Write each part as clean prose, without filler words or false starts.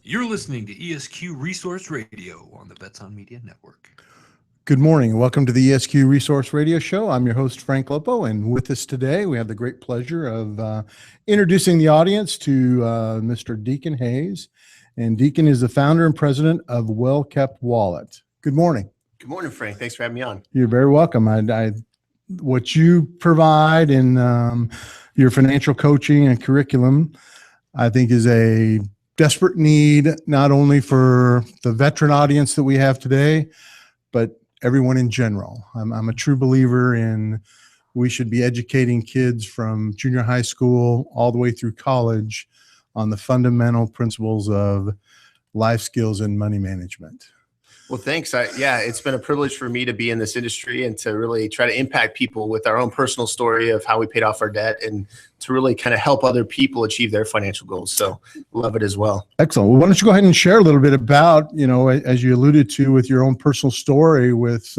You're listening to ESQ Resource Radio on the Bets on Media Network. Good morning and welcome to the ESQ Resource Radio Show. I'm your host, Frank Lopo, and with us today we have the great pleasure of introducing the audience to Mr. Decon Hayes. And Decon is the founder and president of Well-Kept Wallent. Good morning. Good morning, Frank. Thanks for having me on. You're very welcome. What you provide in your financial coaching and curriculum, I think, is a desperate need, not only for the veteran audience that we have today, but everyone in general. I'm a true believer in we should be educating kids from junior high school all the way through college on the fundamental principles of life skills and money management. Well, thanks. It's been a privilege for me to be in this industry and to really try to impact people with our own personal story of how we paid off our debt and to really kind of help other people achieve their financial goals. So love it as well. Excellent. Well, why don't you go ahead and share a little bit about, as you alluded to with your own personal story with,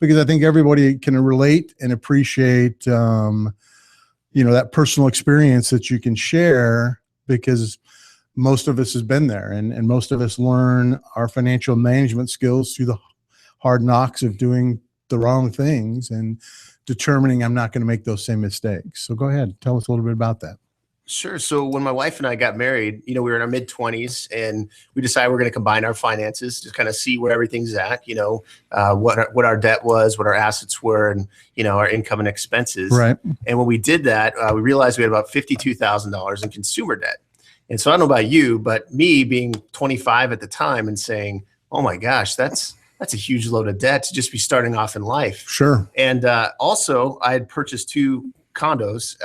because I think everybody can relate and appreciate, that personal experience that you can share, because most of us has been there and most of us learn our financial management skills through the hard knocks of doing the wrong things and determining I'm not going to make those same mistakes. So go ahead, tell us a little bit about that. Sure. So when my wife and I got married, we were in our mid-20s and we decided we're going to combine our finances to kind of see where everything's at, what our debt was, what our assets were, and, our income and expenses. Right. And when we did that, we realized we had about $52,000 in consumer debt. And so I don't know about you, but me being 25 at the time and saying, oh my gosh, that's a huge load of debt to just be starting off in life. Sure. And also I had purchased 2 condos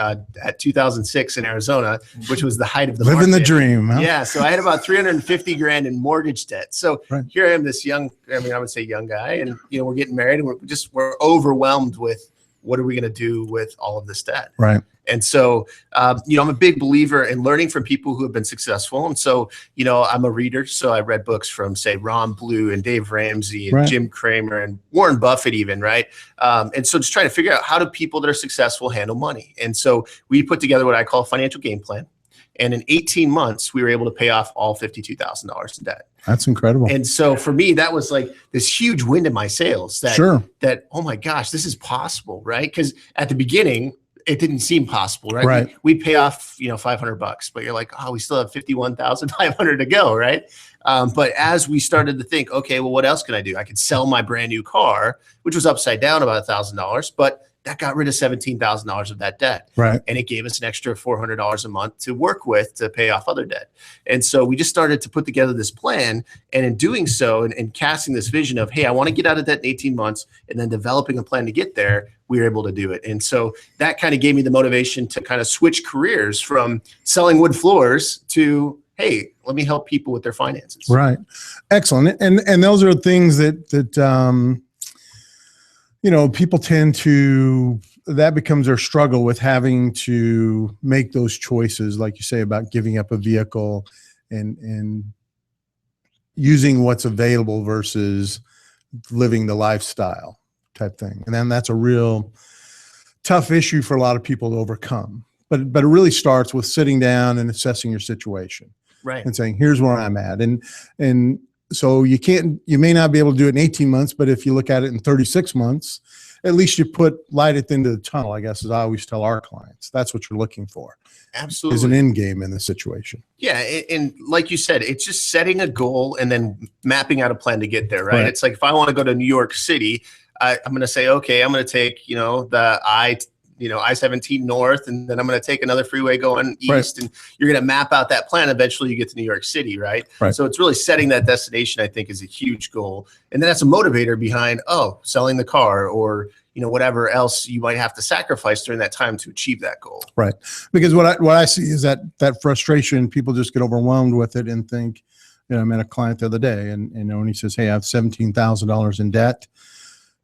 at 2006 in Arizona, which was the height of the living market. The dream. Huh? Yeah. So I had about 350 grand in mortgage debt. So right. Here I am, this I would say young guy, and we're getting married and we're overwhelmed with what are we going to do with all of this debt? Right. And so, I'm a big believer in learning from people who have been successful. And so, I'm a reader. So I read books from, say, Ron Blue and Dave Ramsey and right. Jim Cramer and Warren Buffett even, right? And so just trying to figure out how do people that are successful handle money. And so we put together what I call a financial game plan. And in 18 months, we were able to pay off all $52,000 in debt. That's incredible. And so for me, that was like this huge wind in my sails that, sure. that, oh my gosh, this is possible, right? Because at the beginning, it didn't seem possible, right? Right. We pay off, $500, but you're like, oh, we still have 51,500 to go, right? But as we started to think, okay, well, what else can I do? I could sell my brand new car, which was upside down about $1,000, but that got rid of $17,000 of that debt. Right. And it gave us an extra $400 a month to work with to pay off other debt. And so we just started to put together this plan. And in doing so and casting this vision of, hey, I want to get out of debt in 18 months and then developing a plan to get there, we were able to do it. And so that kind of gave me the motivation to kind of switch careers from selling wood floors to, hey, let me help people with their finances. Right. Excellent. And those are things that people tend to, that becomes their struggle with having to make those choices, like you say, about giving up a vehicle and using what's available versus living the lifestyle type thing. And then that's a real tough issue for a lot of people to overcome. But it really starts with sitting down and assessing your situation. Right. And saying, here's where I'm at. And so you may not be able to do it in 18 months, but if you look at it in 36 months, at least you put light at the end of the tunnel, I guess, as I always tell our clients. That's what you're looking for. Absolutely. Is an end game in the situation. Yeah. And like you said, it's just setting a goal and then mapping out a plan to get there, right? It's like if I want to go to New York City, I'm going to say, okay, I'm going to take, the I-17 north, and then I'm going to take another freeway going east, right. and you're going to map out that plan. Eventually you get to New York City, right? So it's really setting that destination, I think, is a huge goal. And then that's a motivator behind, selling the car or, whatever else you might have to sacrifice during that time to achieve that goal. Right. Because what I see is that frustration, people just get overwhelmed with it and think, I met a client the other day and when he says, hey, I have $17,000 in debt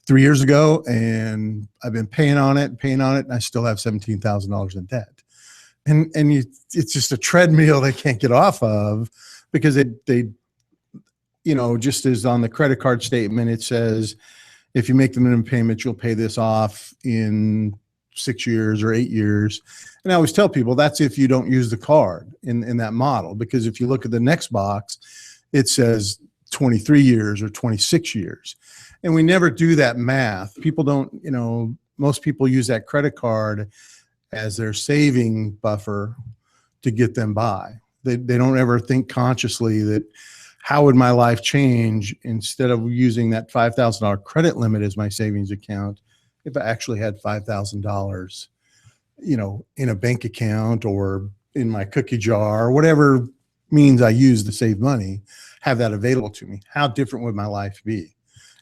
3 years ago, and I've been paying on it, and I still have $17,000 in debt. And it's just a treadmill they can't get off of because they just as on the credit card statement, it says, if you make the minimum payment, you'll pay this off in 6 years or 8 years. And I always tell people that's if you don't use the card in that model, because if you look at the next box, it says 23 years or 26 years. And we never do that math. People don't, most people use that credit card as their saving buffer to get them by. They don't ever think consciously that how would my life change instead of using that $5,000 credit limit as my savings account if I actually had $5,000, in a bank account or in my cookie jar or whatever means I use to save money, have that available to me. How different would my life be?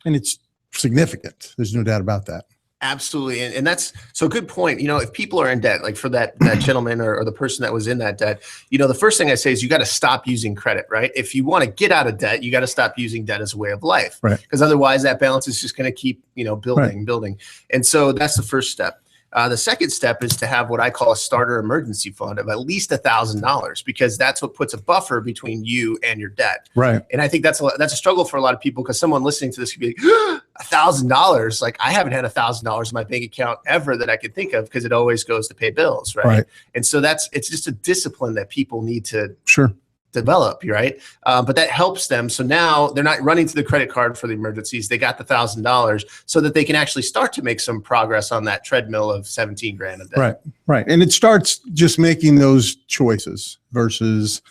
And it's significant. There's no doubt about that. Absolutely. And that's so good point. If people are in debt, like for that gentleman or the person that was in that debt, the first thing I say is you got to stop using credit, right? If you want to get out of debt, you got to stop using debt as a way of life, right? Because otherwise that balance is just going to keep, building. And so that's the first step. The second step is to have what I call a starter emergency fund of at least $1,000, because that's what puts a buffer between you and your debt. Right. And I think that's a struggle for a lot of people, because someone listening to this could be like, $1,000. Like, I haven't had $1,000 in my bank account ever that I could think of, because it always goes to pay bills. Right. And so it's just a discipline that people need to develop, right? But that helps them. So now they're not running to the credit card for the emergencies. They got the $1,000 so that they can actually start to make some progress on that treadmill of 17 grand a day. Right. And it starts just making those choices versus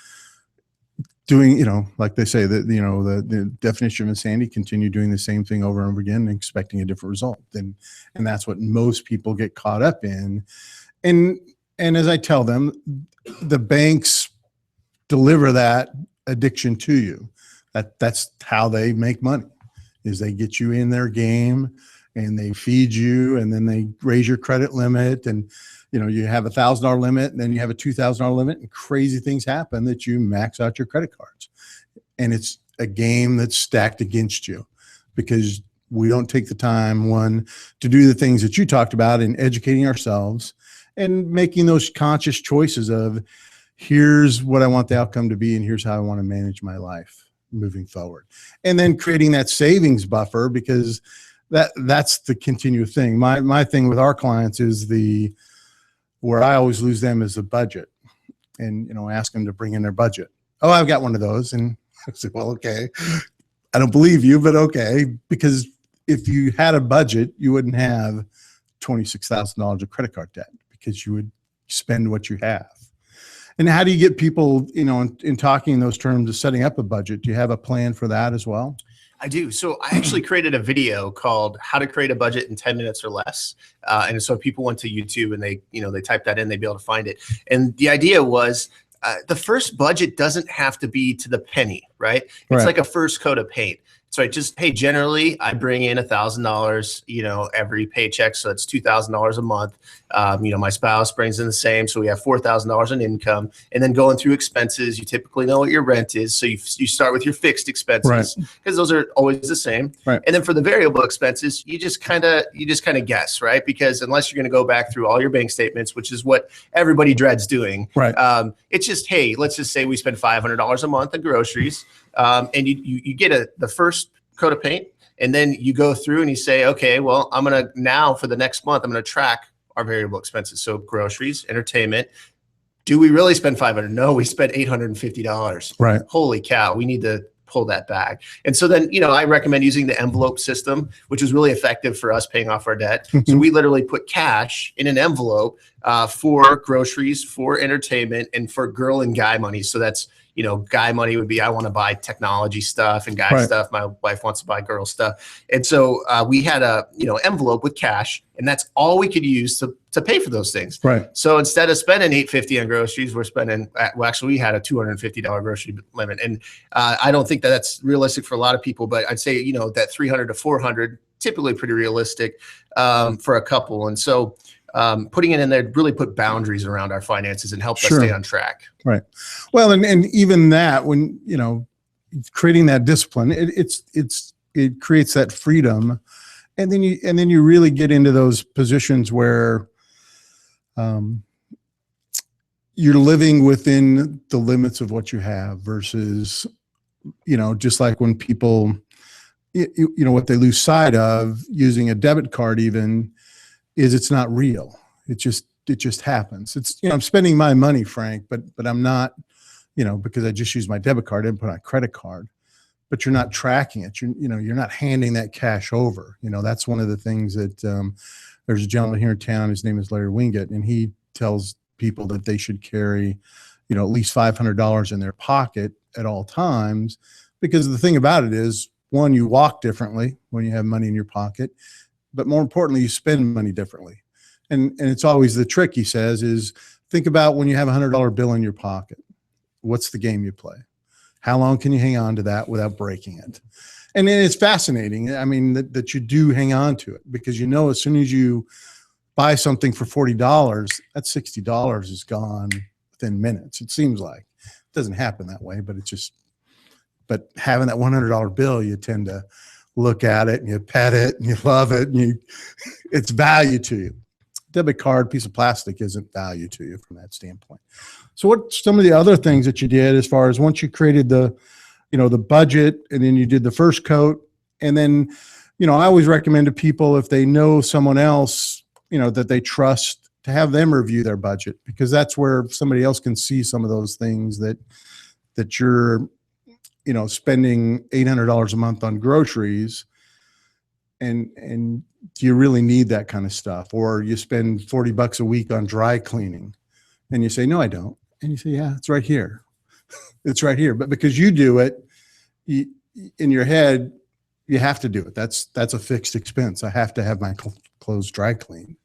doing, like they say that, the definition of insanity, continue doing the same thing over and over again and expecting a different result. And that's what most people get caught up in. And as I tell them, the banks deliver that addiction to you. That's how they make money, is they get you in their game and they feed you, and then they raise your credit limit, and you have $1,000 limit, and then you have a $2,000 limit, and crazy things happen that you max out your credit cards. And it's a game that's stacked against you, because we don't take the time, one, to do the things that you talked about in educating ourselves and making those conscious choices of, here's what I want the outcome to be, and here's how I want to manage my life moving forward. And then creating that savings buffer, because that's the continuous thing. My thing with our clients is where I always lose them is the budget, and, ask them to bring in their budget. Oh, I've got one of those. And I say, well, okay, I don't believe you, but okay. Because if you had a budget, you wouldn't have $26,000 of credit card debt, because you would spend what you have. And how do you get people, in talking in those terms of setting up a budget? Do you have a plan for that as well? I do. So I actually created a video called "How to Create a Budget in 10 Minutes or Less." And so people went to YouTube and they typed that in, they'd be able to find it. And the idea was, the first budget doesn't have to be to the penny, right? It's like a first coat of paint. So generally I bring in $1,000, every paycheck. So that's $2,000 a month. My spouse brings in the same. So we have $4,000 in income, and then going through expenses, you typically know what your rent is. So you start with your fixed expenses, because those are always the same. Right. And then for the variable expenses, you just kind of guess, right? Because unless you're going to go back through all your bank statements, which is what everybody dreads doing. Right. It's just, hey, let's just say we spend $500 a month on groceries. And you get the first coat of paint, and then you go through and you say, okay, well, I'm going to now for the next month, I'm going to track our variable expenses. So groceries, entertainment. Do we really spend $500? No, we spent $850. Right. Holy cow. We need to pull that back. And so then, I recommend using the envelope system, which is really effective for us paying off our debt. So we literally put cash in an envelope for groceries, for entertainment, and for girl and guy money. So that's, guy money would be, I want to buy technology stuff, and guy stuff, my wife wants to buy girl stuff. And so we had a, envelope with cash, and that's all we could use to pay for those things. Right. So instead of spending $850 on groceries, we're spending, we had a $250 grocery limit. And I don't think that's realistic for a lot of people, but I'd say, that $300 to $400, typically pretty realistic for a couple. And so putting it in there really put boundaries around our finances and helped us stay on track. Right. Well, and even that, when, creating that discipline, it creates that freedom. And then you really get into those positions where you're living within the limits of what you have versus, just like when people, what they lose sight of using a debit card even is it's not real. It just happens. It's, I'm spending my money, Frank, but I'm not, because I just use my debit card and put on a credit card, but you're not tracking it. You're not handing that cash over. That's one of the things that, there's a gentleman here in town. His name is Larry Wingate, and he tells people that they should carry, at least $500 in their pocket at all times, because the thing about it is, one, you walk differently when you have money in your pocket, but more importantly, you spend money differently. And it's always the trick, he says, is think about when you have $100 bill in your pocket. What's the game you play? How long can you hang on to that without breaking it? And it's fascinating. I mean, that you do hang on to it, because as soon as you buy something for $40, that $60 is gone within minutes. It seems like it doesn't happen that way, but but having that $100 bill, you tend to look at it and you pet it and you love it and it's value to you. Debit card, piece of plastic isn't value to you from that standpoint. So what's some of the other things that you did as far as once you created the budget, and then you did the first coat, and then, I always recommend to people, if they know someone else, that they trust, to have them review their budget, because that's where somebody else can see some of those things that you're, spending $800 a month on groceries, and do you really need that kind of stuff? Or you spend $40 a week on dry cleaning, and you say, no, I don't. And you say, yeah, it's right here. It's right here. But because you do it, in your head, you have to do it. That's a fixed expense. I have to have my clothes dry cleaned.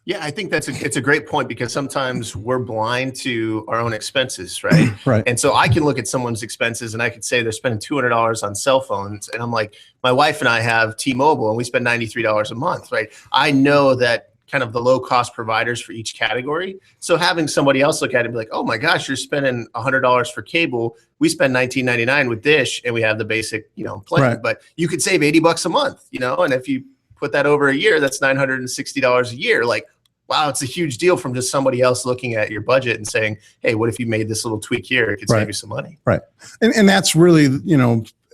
Yeah, I think it's a great point, because sometimes we're blind to our own expenses, right? Right. And so I can look at someone's expenses and I could say they're spending $200 on cell phones, and I'm like, my wife and I have T-Mobile and we spend $93 a month, right? I know that kind of the low cost providers for each category. So having somebody else look at it and be like, oh my gosh, you're spending $100 for cable. We spend $19.99 with Dish, and we have the basic, plan, Right. But you could save $80 a month, and if you put that over a year, that's $960 a year. Like, wow, it's a huge deal from just somebody else looking at your budget and saying, hey, what if you made this little tweak here? It could Right. save you some money. Right. And that's really,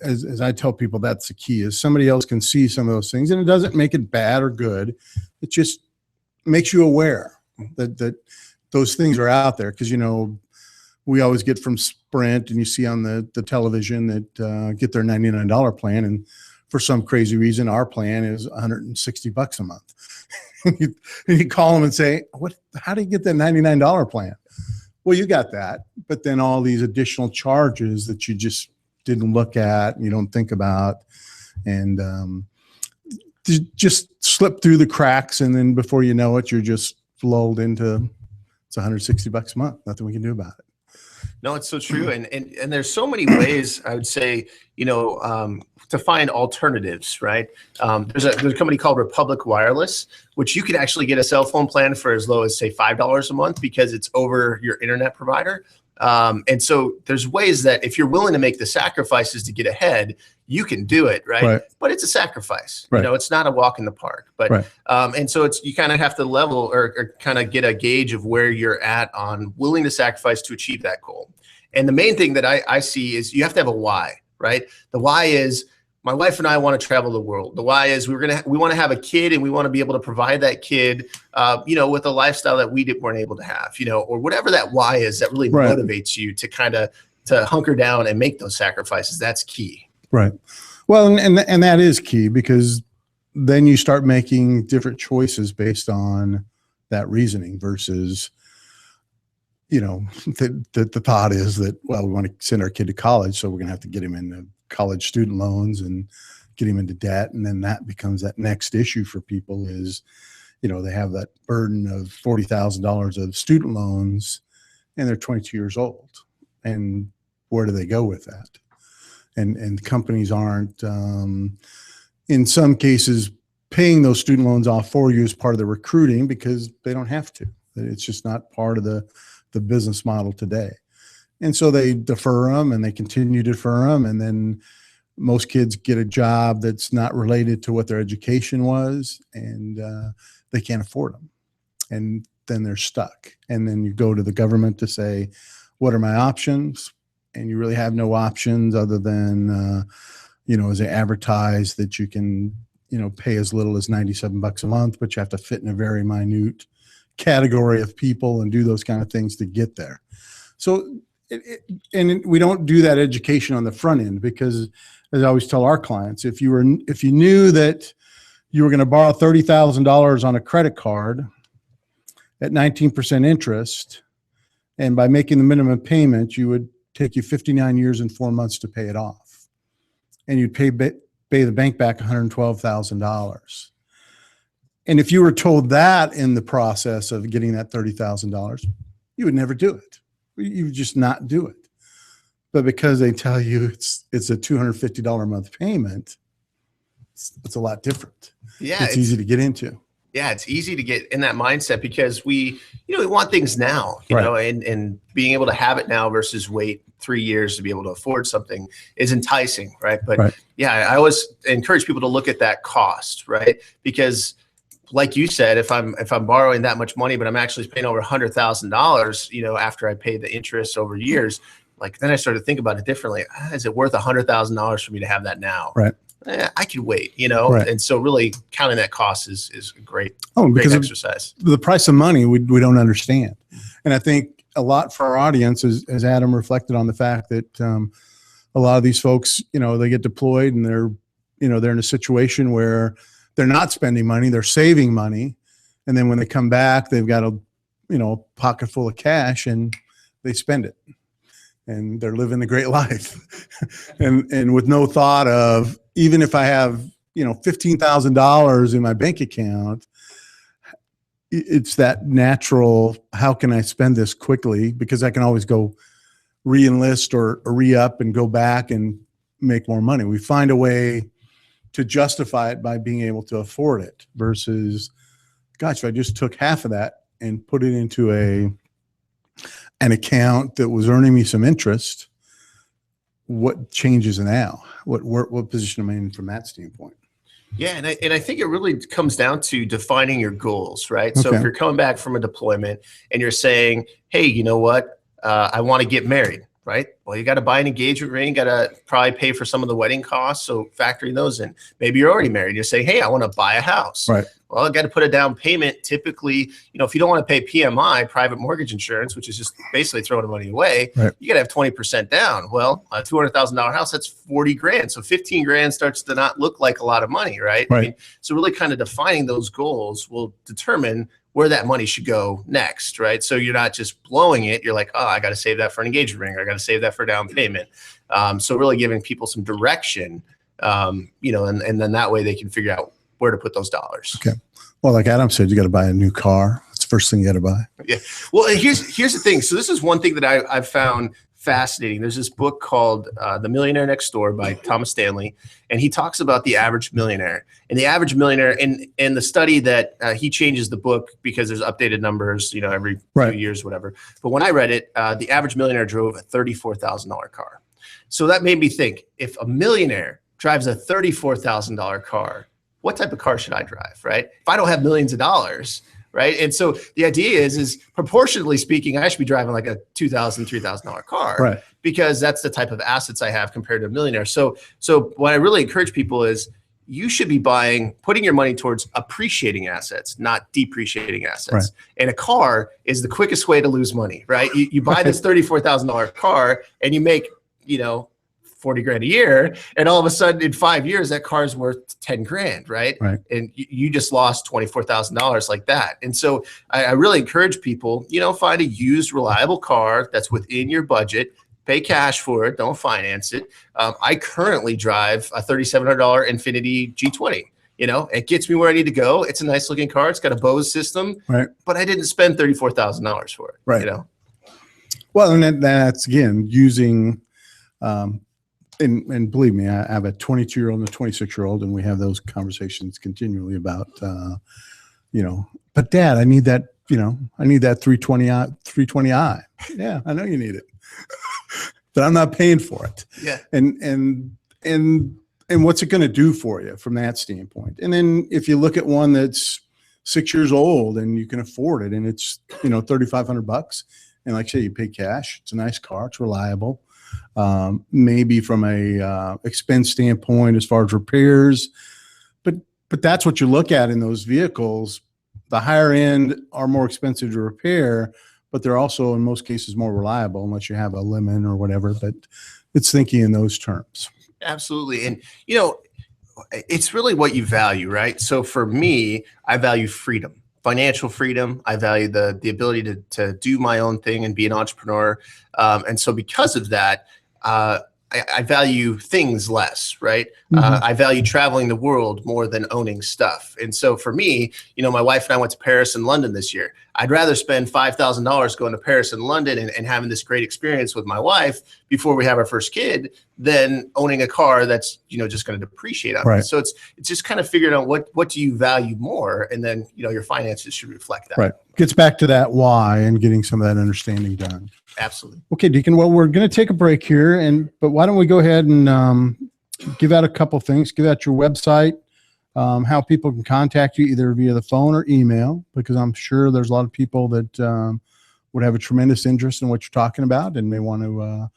as I tell people, that's the key, is somebody else can see some of those things, and it doesn't make it bad or good. It just makes you aware that those things are out there. Because, we always get from Sprint, and you see on the television that get their $99 plan. And for some crazy reason, our plan is $160 a month. and you call them and say, how do you get that $99 plan? Well, you got that, but then all these additional charges that you just didn't look at and you don't think about, and just slip through the cracks. And then before you know it, you're just lulled into, it's $160 a month. Nothing we can do about it. No, it's so true. And there's so many ways, I would say, to find alternatives, right? There's a company called Republic Wireless, which you can actually get a cell phone plan for as low as, say, $5 a month, because it's over your internet provider. And so there's ways that if you're willing to make the sacrifices to get ahead, you can do it, right? But it's a sacrifice. Right. It's not a walk in the park. But Right. And so you kind of have to level or kind of get a gauge of where you're at on willing to sacrifice to achieve that goal. And the main thing that I see is you have to have a why, right? The why is, my wife and I want to travel the world. The why is we want to have a kid, and we want to be able to provide that kid, with a lifestyle that we weren't able to have, or whatever that why is that really Right. motivates you to to hunker down and make those sacrifices. That's key. Right. Well, and that is key, because then you start making different choices based on that reasoning versus, the thought is that, well, we want to send our kid to college, so we're going to have to get him into college student loans and get him into debt. And then that becomes that next issue for people is, they have that burden of $40,000 of student loans, and they're 22 years old. And where do they go with that? And companies aren't, in some cases, paying those student loans off for you as part of the recruiting, because they don't have to. It's just not part of the business model today. And so they defer them, and they continue to defer them. And then most kids get a job that's not related to what their education was, and they can't afford them. And then they're stuck. And then you go to the government to say, what are my options? And you really have no options other than, as they advertise that you can, pay as little as $97 a month, but you have to fit in a very minute category of people and do those kind of things to get there. So, and we don't do that education on the front end because, as I always tell our clients, if you knew that you were going to borrow $30,000 on a credit card at 19% interest, and by making the minimum payment, you would take you 59 years and 4 months to pay it off, and you'd pay the bank back $112,000. And if you were told that in the process of getting that $30,000, you would never do it. You would just not do it. But because they tell you it's a $250 a month payment, it's a lot different. Yeah, it's easy to get into. Yeah, it's easy to get in that mindset because we want things now, you know, and being able to have it now versus wait 3 years to be able to afford something is enticing, right? But yeah, I always encourage people to look at that cost, right? Because like you said, if I'm borrowing that much money, but I'm actually paying over $100,000, you know, after I pay the interest over years, like then I started to think about it differently. Is it worth $100,000 for me to have that now? Right. I could wait, you know, and so really counting that cost is a great exercise. The price of money we don't understand, and I think a lot for our audience as Adam reflected on the fact that a lot of these folks, you know, they get deployed and they're in a situation where they're not spending money, they're saving money, and then when they come back, they've got a pocket full of cash and they spend it, and they're living the great life, and with no thought of, even if I have, $15,000 in my bank account, it's that natural, how can I spend this quickly? Because I can always go re-enlist or re-up and go back and make more money. We find a way to justify it by being able to afford it versus, gosh, if I just took half of that and put it into an account that was earning me some interest, what changes now? What position am I in from that standpoint? Yeah, and I think it really comes down to defining your goals, right? So if you're coming back from a deployment and you're saying, hey, you know what, I want to get married, right? Well, you got to buy an engagement ring, got to probably pay for some of the wedding costs, so factoring those in. Maybe you're already married. You're saying, hey, I want to buy a house. Right. Well, I got to put a down payment. Typically, if you don't want to pay PMI, private mortgage insurance, which is just basically throwing the money away, you got to have 20% down. Well, a $200,000 house, that's 40 grand. So 15 grand starts to not look like a lot of money, right? I mean, so really kind of defining those goals will determine where that money should go next, right? So you're not just blowing it. You're like, oh, I got to save that for an engagement ring, or I got to save that for down payment. So really giving people some direction, and then that way they can figure out where to put those dollars. Okay. Well, like Adam said, you got to buy a new car. That's the first thing you got to buy. Yeah. Well, here's the thing. So this is one thing that I've found fascinating. There's this book called The Millionaire Next Door by Thomas Stanley, and he talks about the average millionaire. And the average millionaire, and the study that he changes the book because there's updated numbers, every few years, whatever. But when I read it, the average millionaire drove a $34,000 car. So that made me think, if a millionaire drives a $34,000 car, what type of car should I drive, right? If I don't have millions of dollars, right? And so the idea is proportionally speaking, I should be driving like a $2,000, $3,000 car, right? Because that's the type of assets I have compared to a millionaire. So what I really encourage people is you should be putting your money towards appreciating assets, not depreciating assets. Right. And a car is the quickest way to lose money, right? You buy this $34,000 car and you make, 40 grand a year, and all of a sudden in 5 years that car's worth 10 grand, right? And you just lost $24,000 like that. And so I really encourage people, find a used reliable car that's within your budget, pay cash for it, don't finance it. I currently drive a $3,700 Infiniti G20. It gets me where I need to go. It's a nice looking car. It's got a Bose system, but I didn't spend $34,000 for it. Well, and that's again using and believe me, I have a 22-year-old and a 26-year-old, and we have those conversations continually about, but Dad, I need that, I need that 320i. Yeah, I know you need it, but I'm not paying for it. Yeah. And what's it going to do for you from that standpoint? And then if you look at one that's 6 years old and you can afford it, and it's, $3,500, and like I say, you pay cash, it's a nice car, it's reliable. Maybe from a expense standpoint as far as repairs, but that's what you look at in those vehicles. the higher end are more expensive to repair, but they're also in most cases more reliable unless you have a lemon or whatever. But it's thinking in those terms. Absolutely. And, it's really what you value, right? So for me, I value freedom, financial freedom. I value the ability to do my own thing and be an entrepreneur. And so because of that, I value things less, right? I value traveling the world more than owning stuff. And so for me, my wife and I went to Paris and London this year. I'd rather spend $5,000 going to Paris and London and having this great experience with my wife before we have our first kid than owning a car that's, just going to depreciate on me. So it's just kind of figuring out what do you value more? And then, your finances should reflect that. Right. Gets back to that why and getting some of that understanding done. Absolutely. Okay, Deacon. Well, we're going to take a break here, but why don't we go ahead and give out a couple things? Give out your website, how people can contact you either via the phone or email, because I'm sure there's a lot of people that would have a tremendous interest in what you're talking about and may want to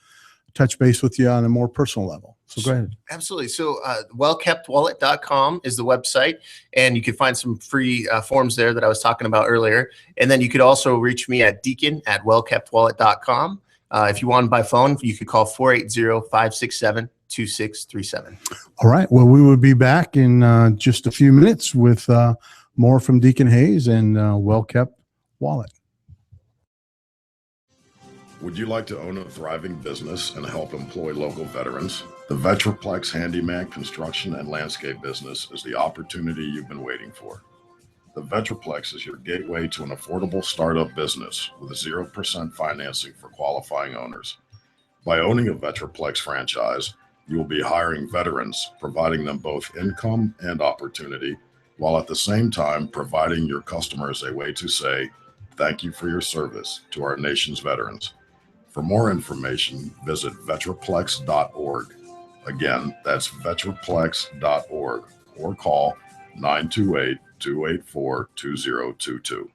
touch base with you on a more personal level. So go ahead. Absolutely. So wellkeptwallet.com is the website, and you can find some free forms there that I was talking about earlier. And then you could also reach me at deacon@wellkeptwallet.com. If you want by phone, you could call 480-567-2637. All right. Well, we will be back in just a few minutes with more from Decon Hayes and Well Kept Wallet. Would you like to own a thriving business and help employ local veterans? The Vetraplex Handyman Construction and Landscape business is the opportunity you've been waiting for. The Vetraplex is your gateway to an affordable startup business with 0% financing for qualifying owners. By owning a Vetraplex franchise, you will be hiring veterans, providing them both income and opportunity, while at the same time providing your customers a way to say, thank you for your service to our nation's veterans. For more information, visit vetraplex.org. Again, that's vetraplex.org, or call 928-284-2022.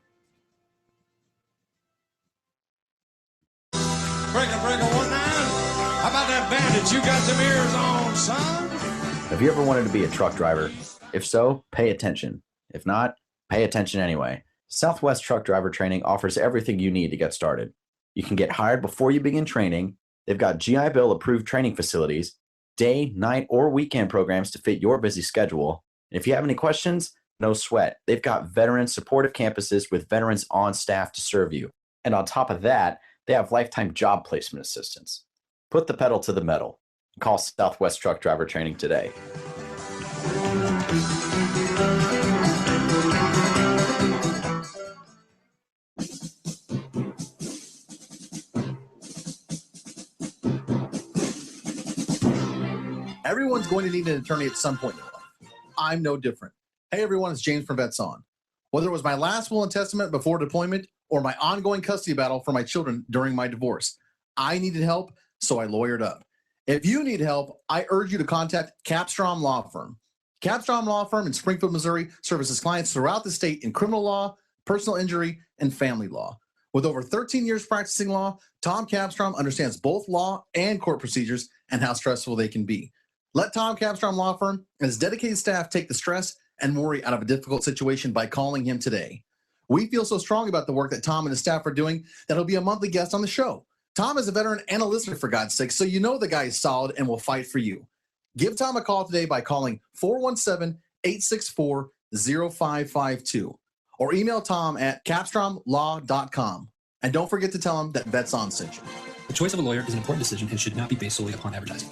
Breaker 1-9. How about that bandit? You got some ears on, son? Have you ever wanted to be a truck driver? If so, pay attention. If not, pay attention anyway. Southwest Truck Driver Training offers everything you need to get started. You can get hired before you begin training. They've got GI Bill approved training facilities, day, night, or weekend programs to fit your busy schedule. And if you have any questions, no sweat. They've got veteran supportive campuses with veterans on staff to serve you. And on top of that, they have lifetime job placement assistance. Put the pedal to the metal. Call Southwest Truck Driver Training today. Everyone's going to need an attorney at some point in their life. I'm no different. Hey everyone, it's James from Vets On. Whether it was my last will and testament before deployment or my ongoing custody battle for my children during my divorce, I needed help, so I lawyered up. If you need help, I urge you to contact Capstrom Law Firm. Capstrom Law Firm in Springfield, Missouri services clients throughout the state in criminal law, personal injury, and family law. With over 13 years practicing law, Tom Capstrom understands both law and court procedures and how stressful they can be. Let Tom Capstrom Law Firm and his dedicated staff take the stress and worry out of a difficult situation by calling him today. We feel so strong about the work that Tom and his staff are doing that he'll be a monthly guest on the show. Tom is a veteran and a listener, for God's sake, so you know the guy is solid and will fight for you. Give Tom a call today by calling 417-864-0552 or email Tom at capstromlaw.com. And don't forget to tell him that Vets On sent you. The choice of a lawyer is an important decision and should not be based solely upon advertising.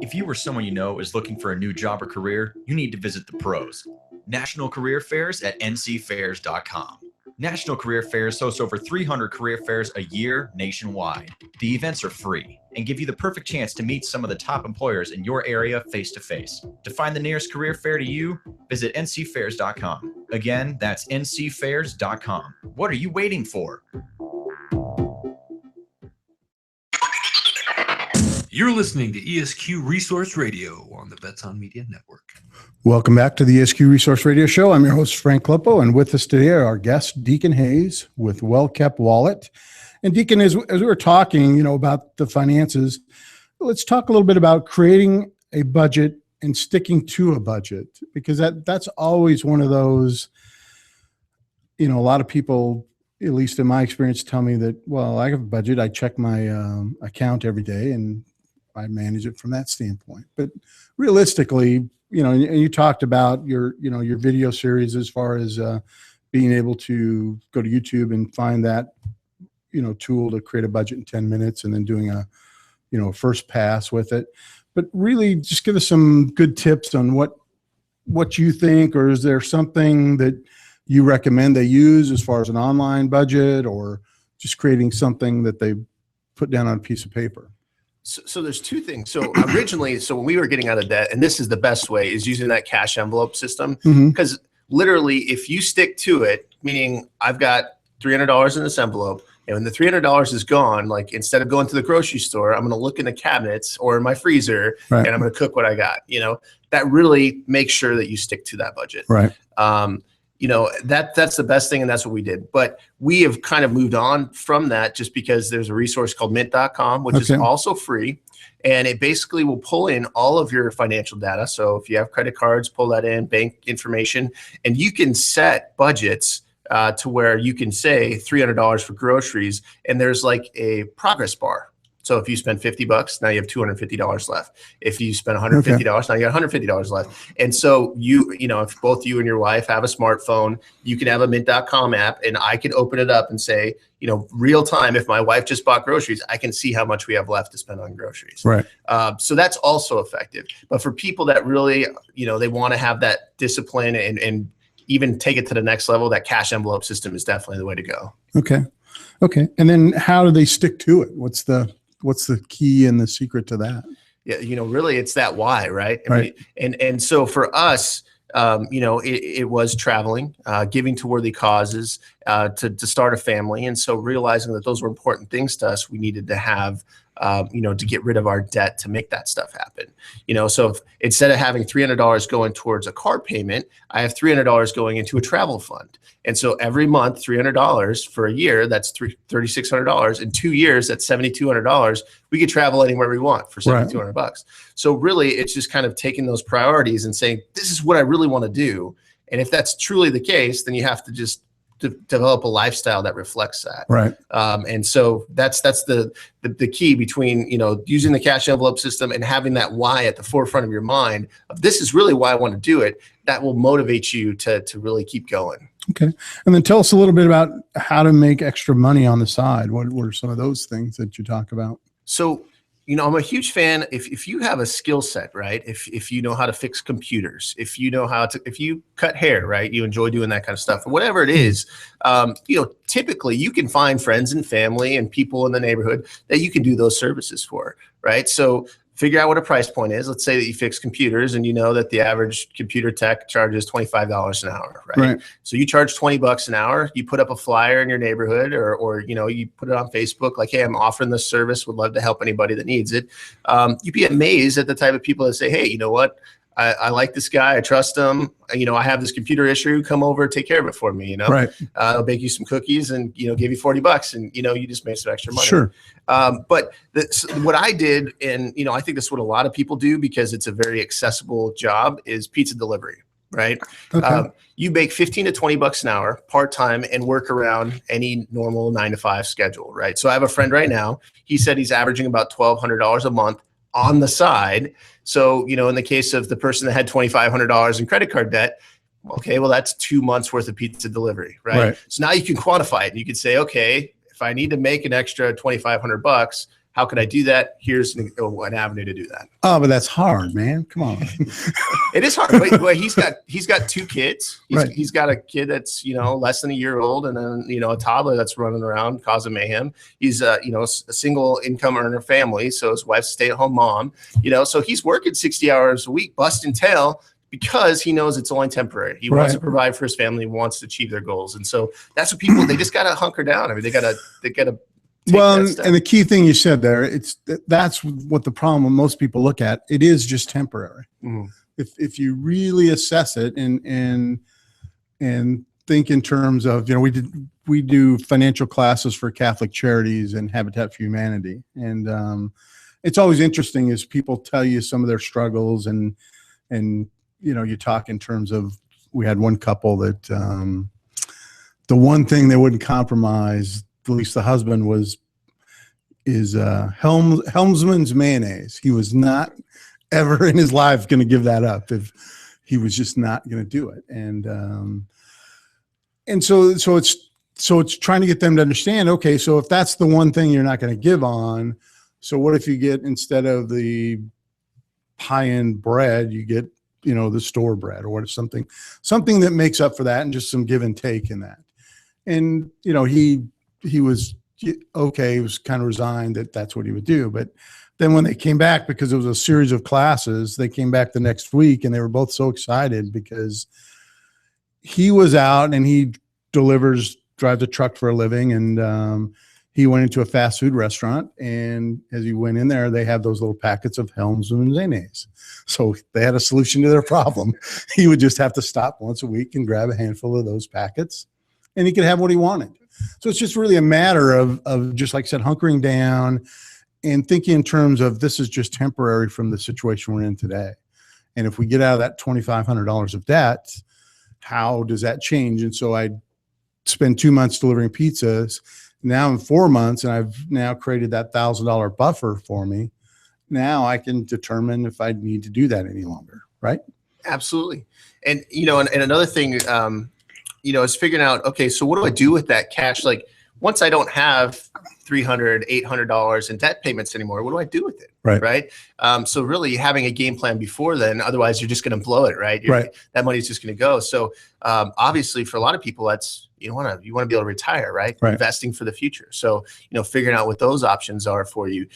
If you or someone you know is looking for a new job or career, you need to visit the pros. National Career Fairs at ncfairs.com. National Career Fairs hosts over 300 career fairs a year nationwide. The events are free and give you the perfect chance to meet some of the top employers in your area face-to-face. To find the nearest career fair to you, visit ncfairs.com. Again, that's ncfairs.com. What are you waiting for? You're listening to ESQ Resource Radio on the Vets On Media Network. Welcome back to the ESQ Resource Radio Show. I'm your host, Frank Klippo, and with us today are our guest, Decon Hayes with Well Kept Wallet. And Decon, as we were talking, about the finances, let's talk a little bit about creating a budget and sticking to a budget, because that's always one of those, a lot of people, at least in my experience, tell me that, well, I have a budget. I check my account every day and I manage it from that standpoint. But realistically, and you talked about your video series as far as being able to go to YouTube and find that, tool to create a budget in 10 minutes and then doing a first pass with it. But really just give us some good tips on what you think, or is there something that you recommend they use as far as an online budget, or just creating something that they put down on a piece of paper? So there's two things. So originally, when we were getting out of debt, and this is the best way, is using that cash envelope system. Because literally, if you stick to it, meaning I've got $300 in this envelope, and when the $300 is gone, like instead of going to the grocery store, I'm going to look in the cabinets or in my freezer, right, and I'm going to cook what I got. That really makes sure that you stick to that budget. Right. That's the best thing, and that's what we did. But we have kind of moved on from that just because there's a resource called mint.com, which is also free. And it basically will pull in all of your financial data. So if you have credit cards, pull that in, bank information, and you can set budgets to where you can say $300 for groceries, and there's like a progress bar. So if you spend $50, now you have $250 left. If you spend $150, now you got $150 left. And so if both you and your wife have a smartphone, you can have a mint.com app, and I can open it up and say, real time, if my wife just bought groceries, I can see how much we have left to spend on groceries. Right. So that's also effective. But for people that really, they want to have that discipline and even take it to the next level, that cash envelope system is definitely the way to go. Okay. And then how do they stick to it? What's the key and the secret to that? Yeah, really it's that why, right? Right. And so for us, it was traveling, giving to worthy causes, to start a family. And so realizing that those were important things to us, we needed to have, to get rid of our debt to make that stuff happen. So if, instead of having $300 going towards a car payment, I have $300 going into a travel fund. And so every month, $300 for a year, that's $3,600. In 2 years, that's $7,200. We could travel anywhere we want for $7,200 bucks. So really, it's just kind of taking those priorities and saying, this is what I really want to do. And if that's truly the case, then you have to just develop a lifestyle that reflects that. Right. And so that's the key between, using the cash envelope system and having that why at the forefront of your mind of this is really why I want to do it. That will motivate you to really keep going. Okay. And then tell us a little bit about how to make extra money on the side. What were some of those things that you talk about? So, I'm a huge fan. If you have a skill set, right? If you know how to fix computers, if you cut hair, right? You enjoy doing that kind of stuff, whatever it is, typically you can find friends and family and people in the neighborhood that you can do those services for, right? So figure out what a price point is. Let's say that you fix computers and you know that the average computer tech charges $25 an hour, right? So you charge $20 an hour. You put up a flyer in your neighborhood or you put it on Facebook like, hey, I'm offering this service. Would love to help anybody that needs it. You'd be amazed at the type of people that say, hey, you know what? I like this guy. I trust him. I have this computer issue. Come over, take care of it for me. Right. I'll bake you some cookies and, give you $40 and, you just make some extra money. Sure. But what I did, and, I think this is what a lot of people do because it's a very accessible job, is pizza delivery, right? Okay. You make $15 to $20 an hour part-time and work around any normal 9-to-5 schedule, right? So I have a friend right now. He said he's averaging about $1,200 a month on the side. So, in the case of the person that had $2,500 in credit card debt, okay, well, that's 2 months worth of pizza delivery, right? So now you can quantify it and you can say, okay, if I need to make an extra $2,500, how can I do that? Here's an avenue to do that. Oh, but that's hard, man. Come on. It is hard. But he's got 2 kids. He's got a kid that's, less than a year old, and then, a toddler that's running around causing mayhem. He's a single income earner family. So his wife's a stay-at-home mom, so he's working 60 hours a week, busting tail, because he knows it's only temporary. He wants to provide for his family, wants to achieve their goals. And so that's what people, they just got to hunker down. I mean, they got to, well, and the key thing you said there, that's what the problem most people look at. It is just temporary. Mm-hmm. If you really assess it and think in terms of, we do financial classes for Catholic Charities and Habitat for Humanity, and it's always interesting as people tell you some of their struggles, and you talk in terms of, we had one couple that the one thing they wouldn't compromise, at least the husband, is Helmsman's mayonnaise. He was not ever in his life going to give that up. If he was just not going to do it. And so it's trying to get them to understand, okay, so if that's the one thing you're not going to give on, so what if you get, instead of the high-end bread, you get, the store bread, or what, something that makes up for that, and just some give and take in that. And, he was okay. He was kind of resigned that that's what he would do. But then when they came back, because it was a series of classes, they came back the next week, and they were both so excited because he was out and he drives a truck for a living. And he went into a fast food restaurant, and as he went in there, they have those little packets of Helmsman's mayonnaise. So they had a solution to their problem. He would just have to stop once a week and grab a handful of those packets, and he could have what he wanted. So it's just really a matter of just, like I said, hunkering down and thinking in terms of, this is just temporary from the situation we're in today. And if we get out of that $2,500 of debt, how does that change? And so I spend 2 months delivering pizzas. Now in 4 months, and I've now created that $1,000 buffer for me. Now I can determine if I need to do that any longer. Right? Absolutely. And, and another thing, is figuring out, okay, so what do I do with that cash? Like, once I don't have $300, $800 in debt payments anymore, what do I do with it? Right. So really having a game plan before then, otherwise you're just going to blow it. Right. That money's just going to go. So obviously for a lot of people, that's, you want to be able to retire, right? Investing for the future. So, figuring out what those options are for you,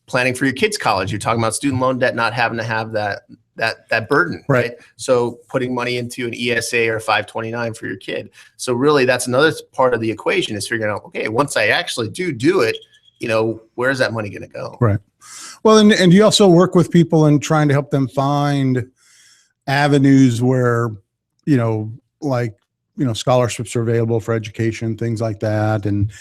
planning for your kids' college. You're talking about student loan debt, not having to have that burden, right? So putting money into an ESA or a 529 for your kid. So really that's another part of the equation, is figuring out, okay, once I actually do it, where's that money going to go? Right. Well, and you also work with people and trying to help them find avenues where, scholarships are available for education, things like that. And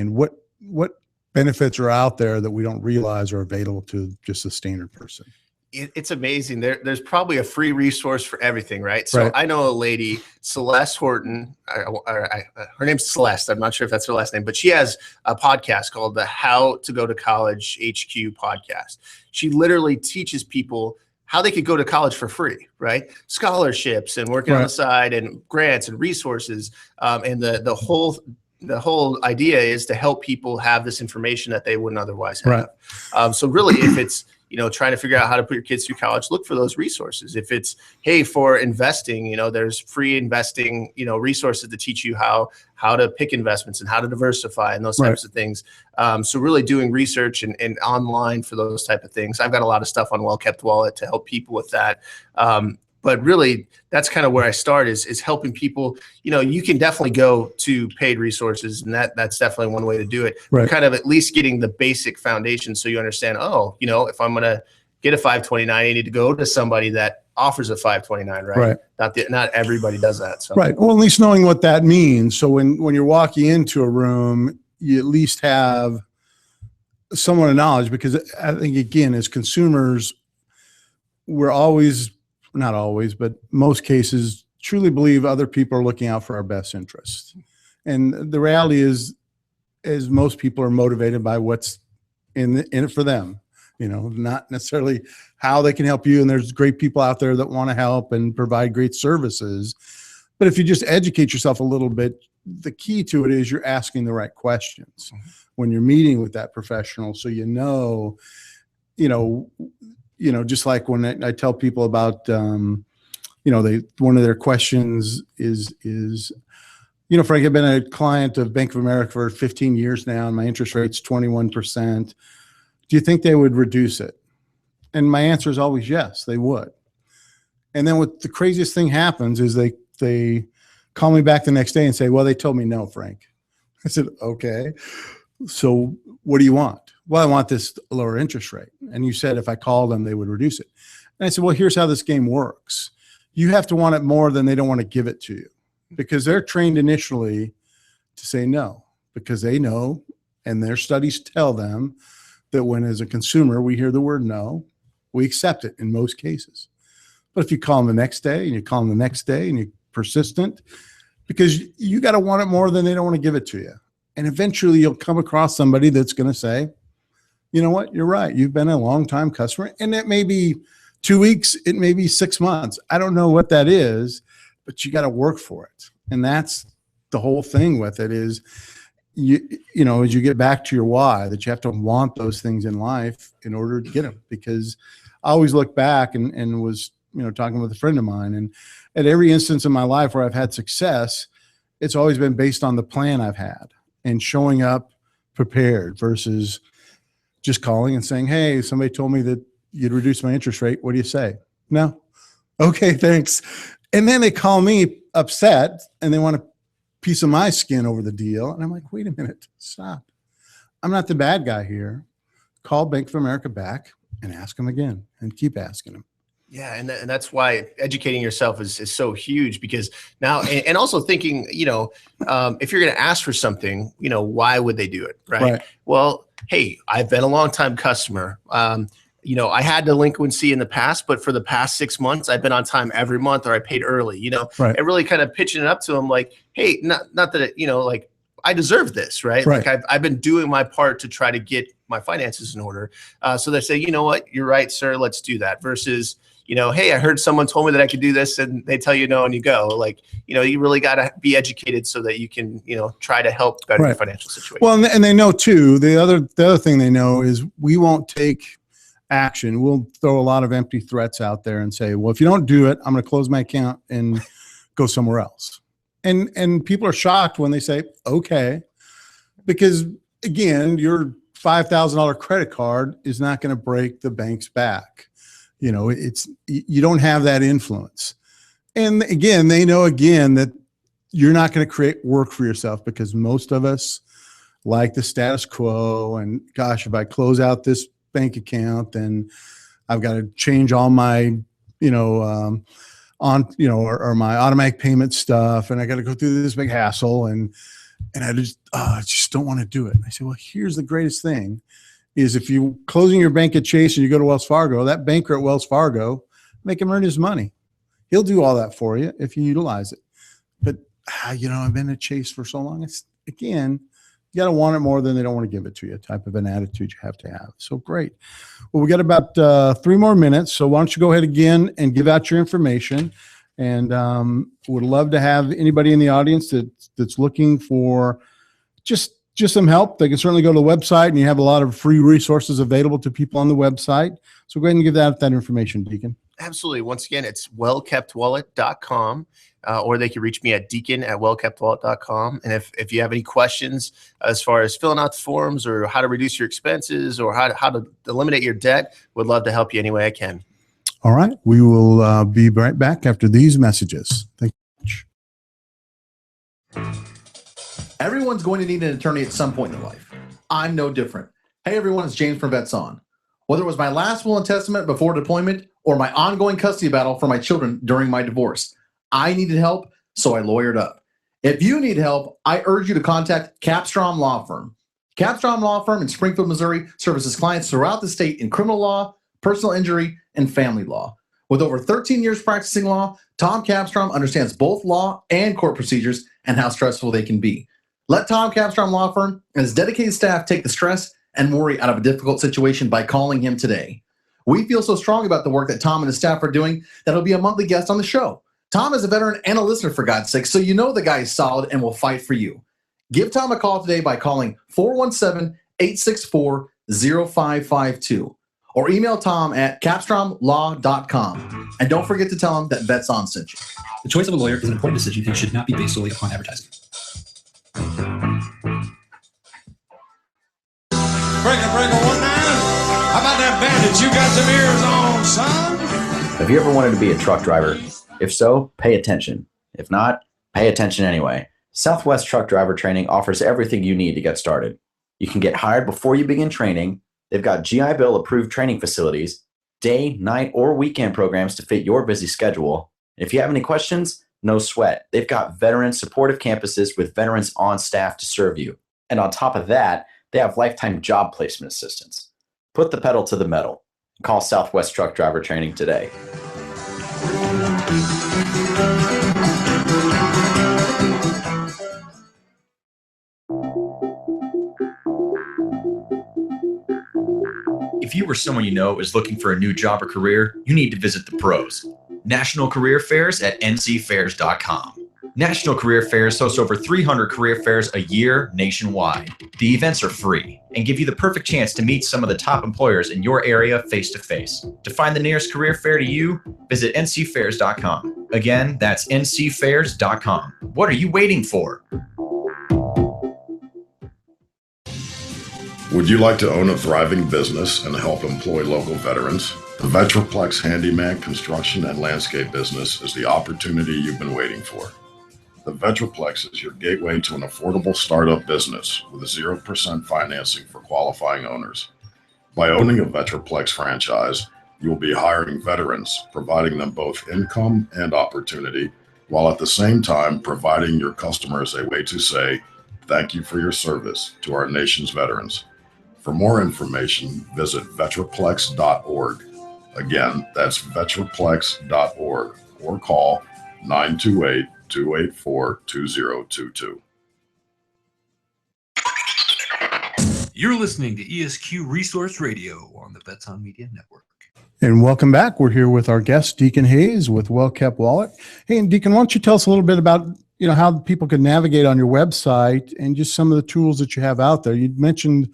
what benefits are out there that we don't realize are available to just a standard person. It's amazing. There's probably a free resource for everything, right? So I know a lady, Celeste Horton. Her name's Celeste. I'm not sure if that's her last name, but she has a podcast called the How to Go to College HQ podcast. She literally teaches people how they could go to college for free, right? Scholarships and working on the side, and grants and resources. And the whole idea is to help people have this information that they wouldn't otherwise have. So really, if it's, trying to figure out how to put your kids through college, look for those resources. If it's, hey, for investing, there's free investing, resources to teach you how to pick investments and how to diversify and those types of things. So really doing research and online for those type of things. I've got a lot of stuff on Well Kept Wallet to help people with that. But really, that's kind of where I start is helping people. You can definitely go to paid resources, and that's definitely one way to do it. Right. Kind of at least getting the basic foundation, so you understand, if I'm going to get a 529, I need to go to somebody that offers a 529, right? Not everybody does that. So. Right. Well, at least knowing what that means. So when you're walking into a room, you at least have somewhat of knowledge, because I think, again, as consumers, we're always, not always, but most cases, truly believe other people are looking out for our best interests. And the reality is most people are motivated by what's in it for them, not necessarily how they can help you. And there's great people out there that want to help and provide great services. But if you just educate yourself a little bit, the key to it is you're asking the right questions when you're meeting with that professional. So, just like when I tell people about, one of their questions is, Frank, I've been a client of Bank of America for 15 years now, and my interest rate's 21%. Do you think they would reduce it? And my answer is always yes, they would. And then what the craziest thing happens is they call me back the next day and say, well, they told me no, Frank. I said, okay, so what do you want? Well, I want this lower interest rate. And you said if I call them, they would reduce it. And I said, well, here's how this game works. You have to want it more than they don't want to give it to you, because they're trained initially to say no, because they know, and their studies tell them that when, as a consumer, we hear the word no, we accept it in most cases. But if you call them the next day and you call them the next day and you're persistent, because you got to want it more than they don't want to give it to you. And eventually you'll come across somebody that's going to say, you know what, you're right. You've been a long time customer. And it may be 2 weeks, it may be 6 months. I don't know what that is, but you got to work for it. And that's the whole thing with it is, you know, as you get back to your why, that you have to want those things in life in order to get them. Because I always look back and was, you know, talking with a friend of mine, and at every instance in my life where I've had success, it's always been based on the plan I've had and showing up prepared versus just calling and saying, hey, somebody told me that you'd reduce my interest rate. What do you say? No. Okay, thanks. And then they call me upset and they want a piece of my skin over the deal. And I'm like, wait a minute, stop. I'm not the bad guy here. Call Bank of America back and ask them again and keep asking them. Yeah, and that's why educating yourself is so huge, because now, and also thinking, you know, if you're going to ask for something, you know, why would they do it, right? Well, hey, I've been a long time customer. You know, I had delinquency in the past, but for the past 6 months, I've been on time every month, or I paid early, you know, and really kind of pitching it up to them like, hey, not that, it, you know, like I deserve this, right? Like I've been doing my part to try to get my finances in order. So they say, you know what, you're right, sir, let's do that, versus, you know, hey, I heard someone told me that I could do this, and they tell you no and you go. Like, you know, you really got to be educated so that you can, you know, try to help better your financial situation. Well, and they know too, the other thing they know is we won't take action. We'll throw a lot of empty threats out there and say, well, if you don't do it, I'm going to close my account and go somewhere else. And people are shocked when they say, okay, because again, your $5,000 credit card is not going to break the bank's back. You know, you don't have that influence. And again, they know again that you're not going to create work for yourself, because most of us like the status quo. And gosh, if I close out this bank account, then I've got to change all my, you know, or my automatic payment stuff. And I got to go through this big hassle. And I just don't want to do it. And I say, well, here's the greatest thing is if you closing your bank at Chase and you go to Wells Fargo, that banker at Wells Fargo, make him earn his money. He'll do all that for you if you utilize it. But, you know, I've been at Chase for so long. It's, again, you got to want it more than they don't want to give it to you, type of an attitude you have to have. So great. Well, we got about 3 more minutes. So why don't you go ahead again and give out your information. And would love to have anybody in the audience that's looking for just some help. They can certainly go to the website, and you have a lot of free resources available to people on the website. So go ahead and give that information, Deacon. Absolutely. Once again, it's wellkeptwallet.com. Or they can reach me at deacon@wellkeptwallet.com. And if you have any questions as far as filling out the forms or how to reduce your expenses or how to eliminate your debt, would love to help you any way I can. All right. We will be right back after these messages. Thank you much. Everyone's going to need an attorney at some point in their life. I'm no different. Hey, everyone, it's James from Vets On. Whether it was my last will and testament before deployment or my ongoing custody battle for my children during my divorce, I needed help, so I lawyered up. If you need help, I urge you to contact Capstrom Law Firm. Capstrom Law Firm in Springfield, Missouri services clients throughout the state in criminal law, personal injury, and family law. With over 13 years practicing law, Tom Capstrom understands both law and court procedures and how stressful they can be. Let Tom Capstrom Law Firm and his dedicated staff take the stress and worry out of a difficult situation by calling him today. We feel so strong about the work that Tom and his staff are doing that he'll be a monthly guest on the show. Tom is a veteran and a listener, for God's sake, so you know the guy is solid and will fight for you. Give Tom a call today by calling 417-864-0552 or email Tom at capstromlaw.com. And don't forget to tell him that Vets On sent you. The choice of a lawyer is an important decision and should not be based solely upon advertising. Break it one now. How about that bandit? You got some ears on, son? Have you ever wanted to be a truck driver? If so, pay attention. If not, pay attention anyway. Southwest Truck Driver Training offers everything you need to get started. You can get hired before you begin training. They've got GI Bill approved training facilities, day, night, or weekend programs to fit your busy schedule. If you have any questions, no sweat. They've got veteran supportive campuses with veterans on staff to serve you. And on top of that, they have lifetime job placement assistance. Put the pedal to the metal. Call Southwest Truck Driver Training today. If you or someone you know is looking for a new job or career, you need to visit the pros. National Career Fairs at ncfairs.com. National Career Fairs hosts over 300 career fairs a year nationwide. The events are free and give you the perfect chance to meet some of the top employers in your area face-to-face. To find the nearest career fair to you, visit ncfairs.com. Again, that's ncfairs.com. What are you waiting for? Would you like to own a thriving business and help employ local veterans? The Vetraplex Handyman Construction and Landscape business is the opportunity you've been waiting for. The Vetraplex is your gateway to an affordable startup business with 0% financing for qualifying owners. By owning a Vetraplex franchise, you will be hiring veterans, providing them both income and opportunity, while at the same time providing your customers a way to say, thank you for your service to our nation's veterans. For more information, visit vetraplex.org. Again, that's vetraplex.org or call 928-284-2022. You're listening to ESQ Resource Radio on the Vets on Media Network. And welcome back. We're here with our guest, Decon Hayes with Well Kept Wallet. Hey, and Decon, why don't you tell us a little bit about, how people can navigate on your website and just some of the tools that you have out there. You mentioned,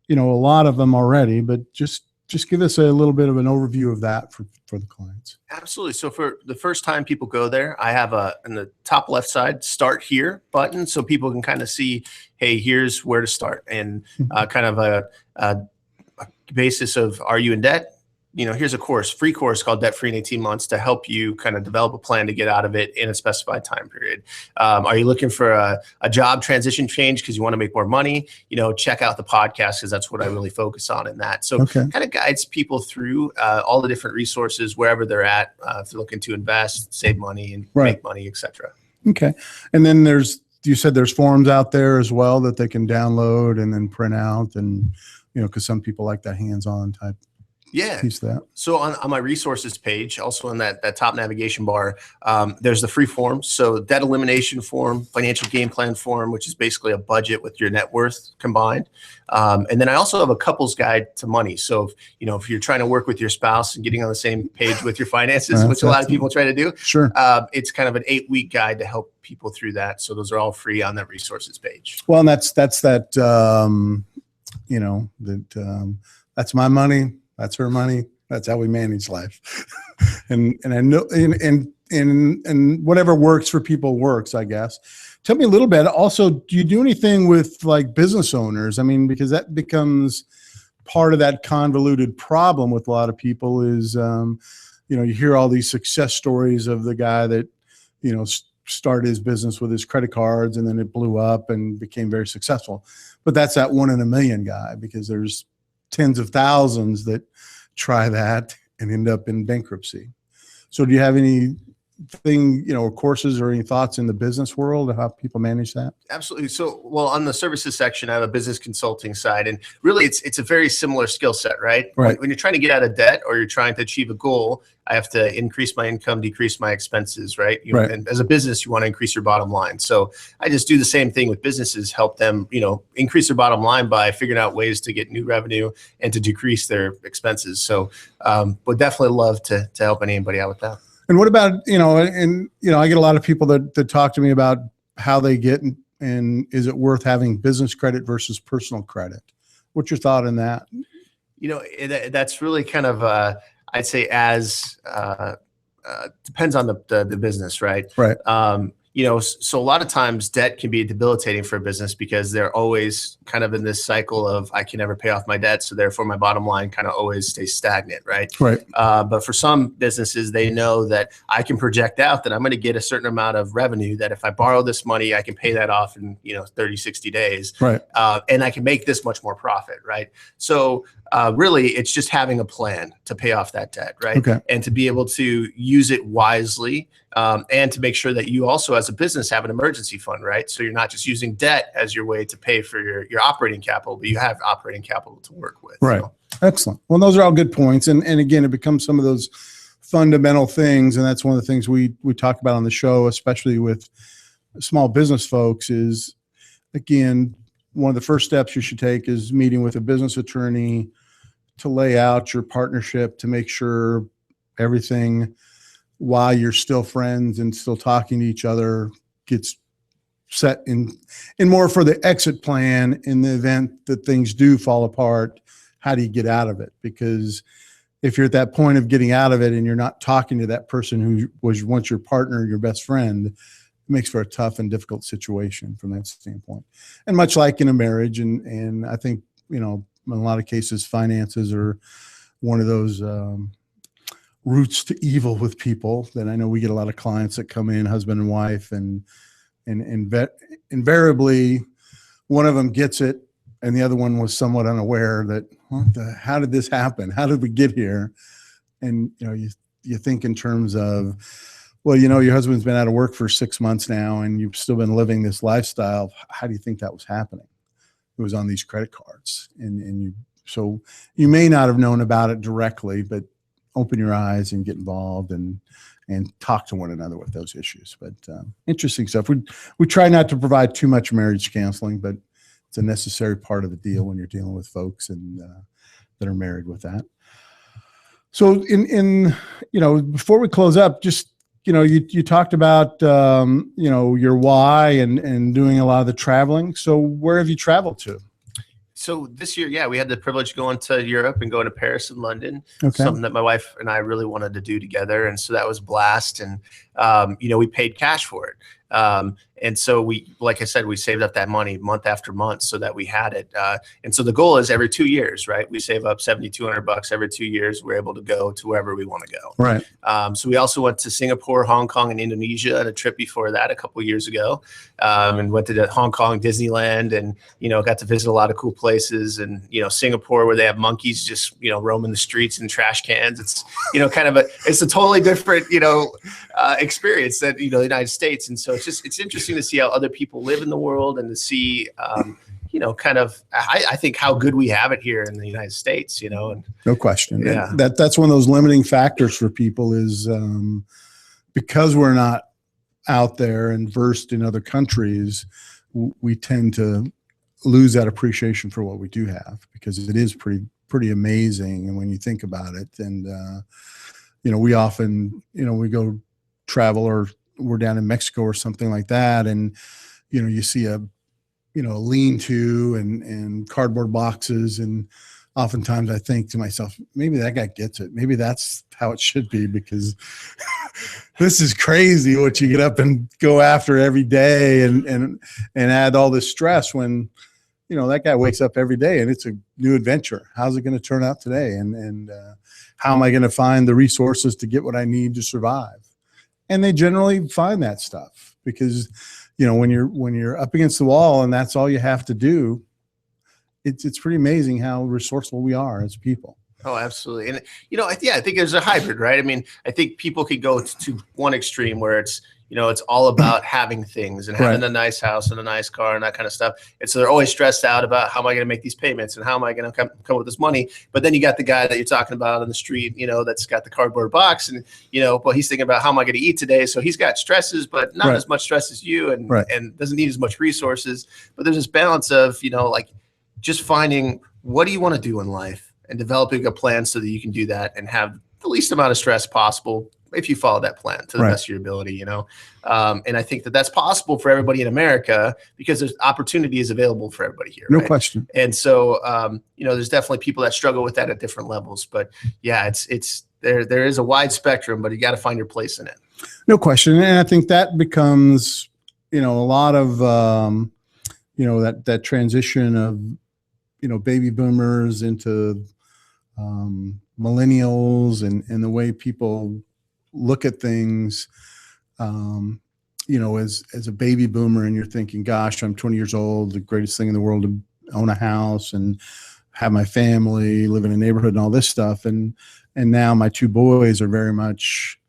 a lot of them already, but just give us a little bit of an overview of that for the clients. Absolutely. So for the first time people go there, I have in the top left side, start here button. So people can kind of see, hey, here's where to start, and kind of a basis of, are you in debt? Here's a free course called Debt Free in 18 Months to help you kind of develop a plan to get out of it in a specified time period. Are you looking for a job transition change because you want to make more money? Check out the podcast, because that's what I really focus on in that. So kind of guides people through all the different resources wherever they're at, if they're looking to invest, save money, and make money, etc. Okay. And then you said there's forms out there as well that they can download and then print out, and, because some people like that hands-on type. Yeah. Piece of that. So on my resources page, also in that top navigation bar, there's the free forms. So debt elimination form, financial game plan form, which is basically a budget with your net worth combined. And then I also have a couple's guide to money. So if you're trying to work with your spouse and getting on the same page with your finances, which a lot of people try to do, sure, it's kind of an 8-week guide to help people through that. So those are all free on that resources page. Well, and that's that that's my money. That's her money. That's how we manage life. and I know, and whatever works for people works, I guess. Tell me a little bit. Also, do you do anything with like business owners? I mean, because that becomes part of that convoluted problem with a lot of people is, you hear all these success stories of the guy that, started his business with his credit cards and then it blew up and became very successful. But that's that 1 in a million guy, because there's tens of thousands that try that and end up in bankruptcy. So do you have anything, or courses or any thoughts in the business world of how people manage that? Absolutely. So, well, on the services section, I have a business consulting side, and really it's a very similar skill set, right? When you're trying to get out of debt or you're trying to achieve a goal, I have to increase my income, decrease my expenses, right? And as a business, you want to increase your bottom line. So I just do the same thing with businesses, help them, increase their bottom line by figuring out ways to get new revenue and to decrease their expenses. So would definitely love to help anybody out with that. And what about, I get a lot of people that talk to me about how they get, and is it worth having business credit versus personal credit? What's your thought on that? That's really kind of, I'd say depends on the business, right? Right. So a lot of times debt can be debilitating for a business because they're always kind of in this cycle of, I can never pay off my debt, so therefore my bottom line kind of always stays stagnant, right? Right. But for some businesses, they know that I can project out that I'm going to get a certain amount of revenue, that if I borrow this money, I can pay that off in 30, 60 days. Right. And I can make this much more profit, right? So really, it's just having a plan to pay off that debt, right? Okay. And to be able to use it wisely and to make sure that you also, as a business, have an emergency fund, right? So you're not just using debt as your way to pay for your operating capital, but you have operating capital to work with. Right. So. Excellent. Well, those are all good points. And again, it becomes some of those fundamental things. And that's one of the things we talk about on the show, especially with small business folks, is, again, one of the first steps you should take is meeting with a business attorney to lay out your partnership, to make sure everything, while you're still friends and still talking to each other, gets set in more for the exit plan in the event that things do fall apart. How do you get out of it? Because if you're at that point of getting out of it and you're not talking to that person who was once your partner, your best friend, it makes for a tough and difficult situation from that standpoint. And much like in a marriage, and I think, in a lot of cases, finances are one of those roots to evil with people. That I know we get a lot of clients that come in, husband and wife, and invariably one of them gets it and the other one was somewhat unaware that, how did this happen? How did we get here? And you think in terms of, well, your husband's been out of work for 6 months now and you've still been living this lifestyle. How do you think that was happening? It was on these credit cards. So you may not have known about it directly, but open your eyes and get involved and talk to one another with those issues. But interesting stuff. We try not to provide too much marriage counseling, but it's a necessary part of the deal when you're dealing with folks and that are married with that. So before we close up, just, you talked about, your why and doing a lot of the traveling. So where have you traveled to? So this year, we had the privilege of going to Europe and going to Paris and London, okay. Something that my wife and I really wanted to do together. And so that was a blast. And, we paid cash for it. And so like I said, we saved up that money month after month so that we had it. And so the goal is every 2 years, right? We save up $7,200 every 2 years. We're able to go to wherever we want to go. Right. So we also went to Singapore, Hong Kong, and Indonesia on a trip before that a couple of years ago, and went to the Hong Kong Disneyland and, got to visit a lot of cool places. And, Singapore, where they have monkeys just, roaming the streets in trash cans. It's, it's a totally different, experience than, the United States. And so it's interesting to see how other people live in the world and to see, I think how good we have it here in the United States, and no question. Yeah. That's one of those limiting factors for people is because we're not out there and versed in other countries, we tend to lose that appreciation for what we do have, because it is pretty amazing. And when you think about it, and, we often, we go travel or we're down in Mexico or something like that. And, you see a lean-to and cardboard boxes. And oftentimes I think to myself, maybe that guy gets it. Maybe that's how it should be, because this is crazy what you get up and go after every day and add all this stress when, that guy wakes up every day and it's a new adventure. How's it going to turn out today? And how am I going to find the resources to get what I need to survive? And they generally find that stuff, because, when you're up against the wall and that's all you have to do, it's pretty amazing how resourceful we are as people. Oh, absolutely. And, I think there's a hybrid, right? I mean, I think people could go to one extreme where it's, it's all about having things and having right. a nice house and a nice car and that kind of stuff. And so they're always stressed out about how am I going to make these payments and how am I going to come with this money? But then you got the guy that you're talking about on the street, that's got the cardboard box and, but he's thinking about how am I going to eat today? So he's got stresses, but not right. as much stress as you and, right. and doesn't need as much resources. But there's this balance of, like just finding what do you want to do in life and developing a plan so that you can do that and have the least amount of stress possible if you follow that plan to the right. best of your ability, and I think that that's possible for everybody in America because there's opportunity is available for everybody here. No right? question. And so, there's definitely people that struggle with that at different levels, but yeah, it's there is a wide spectrum, but you got to find your place in it. No question. And I think that becomes, a lot of, that transition of, baby boomers into millennials and the way people look at things, as a baby boomer, and you're thinking, gosh, I'm 20 years old, the greatest thing in the world to own a house and have my family, live in a neighborhood and all this stuff. And now my two boys are very much,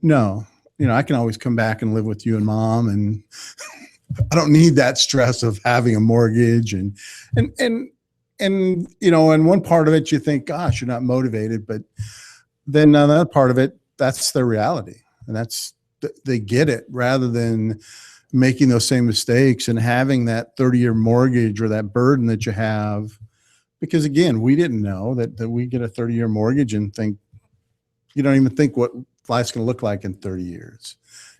no, I can always come back and live with you and mom, and I don't need that stress of having a mortgage and one part of it, you think, gosh, you're not motivated, but then another part of it, that's their reality, and they get it, rather than making those same mistakes and having that 30-year mortgage or that burden that you have. Because again, we didn't know that we get a 30-year mortgage and you don't even think what life's going to look like in 30 years.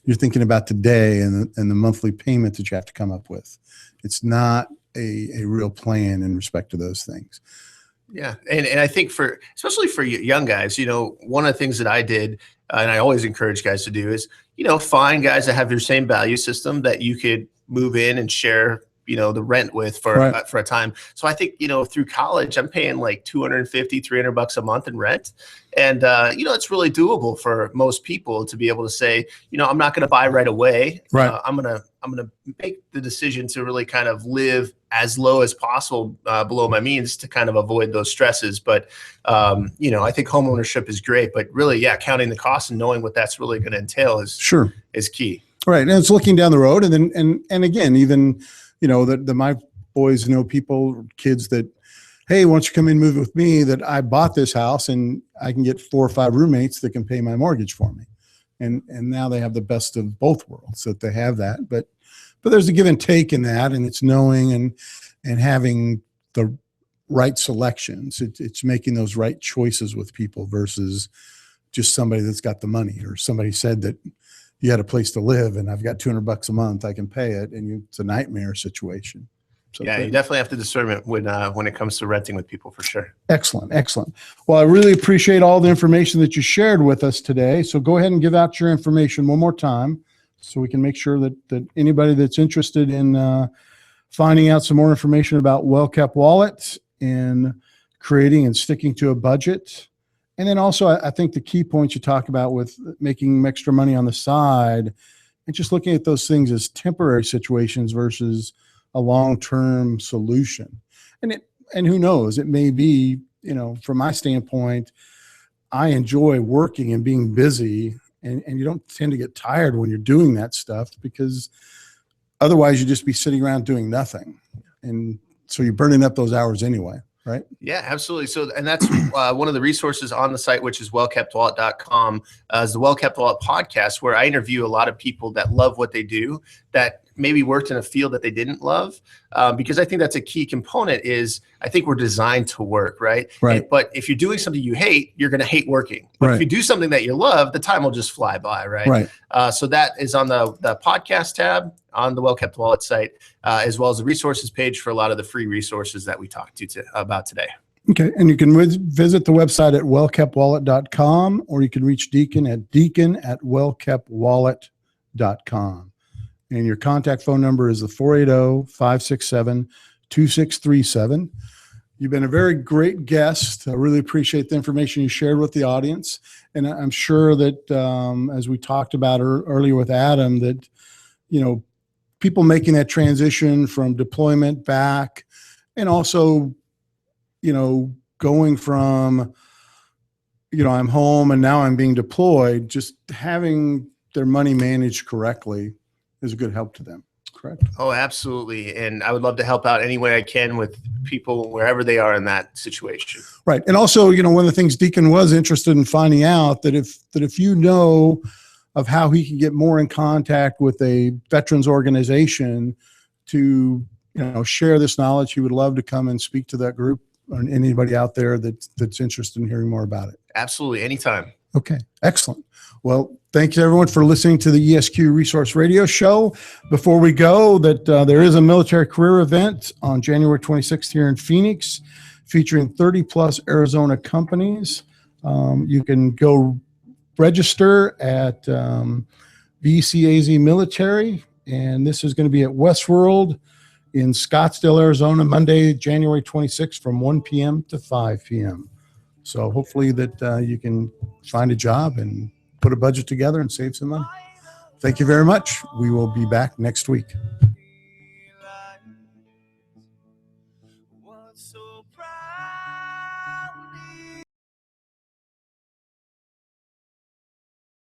You're thinking about today and the monthly payment that you have to come up with. It's not a real plan in respect to those things. Yeah. And I think especially for young guys, one of the things that I did, and I always encourage guys to do, is, find guys that have your same value system that you could move in and share, the rent with for a time. So I think, through college, I'm paying like $250, $300 a month in rent. And, it's really doable for most people to be able to say, I'm not going to buy right away. Right. I'm going to make the decision to really kind of live as low as possible below my means to kind of avoid those stresses. But, I think homeownership is great, but really, counting the costs and knowing what that's really going to entail is key. Right. And it's looking down the road. And then, and again, even, my boys know kids that, hey, why don't you come in and move with me, that I bought this house and I can get 4 or 5 roommates that can pay my mortgage for me. And now they have the best of both worlds, that they have that. But there's a give and take in that, and it's knowing and having the right selections. It's making those right choices with people versus just somebody that's got the money, or somebody said that you had a place to live and I've got $200 a month, I can pay it. And it's a nightmare situation. So you definitely have to discern it when it comes to renting with people, for sure. Excellent. Well, I really appreciate all the information that you shared with us today. So go ahead and give out your information one more time so we can make sure that anybody that's interested in finding out some more information about Well-Kept Wallet and creating and sticking to a budget. And then also, I think the key points you talk about with making extra money on the side and just looking at those things as temporary situations versus a long-term solution. And who knows, it may be, from my standpoint, I enjoy working and being busy, and you don't tend to get tired when you're doing that stuff, because otherwise you just be sitting around doing nothing. And so you're burning up those hours anyway. Right? Yeah, absolutely. So, and that's one of the resources on the site, which is wellkeptwallet.com, is the Well-Kept Wallet podcast, where I interview a lot of people that love what they do, that maybe worked in a field that they didn't love, because I think that's a key component. Is I think we're designed to work, right? But if you're doing something you hate, you're going to hate working. But if you do something that you love, the time will just fly by, right? So that is on the podcast tab on the Well-Kept Wallet site, as well as the resources page for a lot of the free resources that we talked about today. Okay. And you can visit the website at wellkeptwallet.com, or you can reach Decon at deacon@wellkeptwallet.com. And your contact phone number is the 480-567-2637. You've been a very great guest. I really appreciate the information you shared with the audience. And I'm sure that as we talked about earlier with Adam, that, people making that transition from deployment back, and also, going from, I'm home and now I'm being deployed, just having their money managed correctly is a good help to them. Correct? Oh, absolutely. And I would love to help out any way I can with people wherever they are in that situation. Right. And also, one of the things Decon was interested in finding out, that if you know of how he can get more in contact with a veterans organization to, share this knowledge, he would love to come and speak to that group, or anybody out there that's interested in hearing more about it. Absolutely. Anytime. Okay. Excellent. Well, thank you everyone for listening to the ESQ Resource Radio Show. Before we go, there is a military career event on January 26th here in Phoenix, featuring 30 plus Arizona companies. You can go register at VCAZ Military, and this is going to be at Westworld in Scottsdale, Arizona, Monday, January 26th from 1 p.m. to 5 p.m. So hopefully that you can find a job and put a budget together and save some money. Thank you very much. We will be back next week.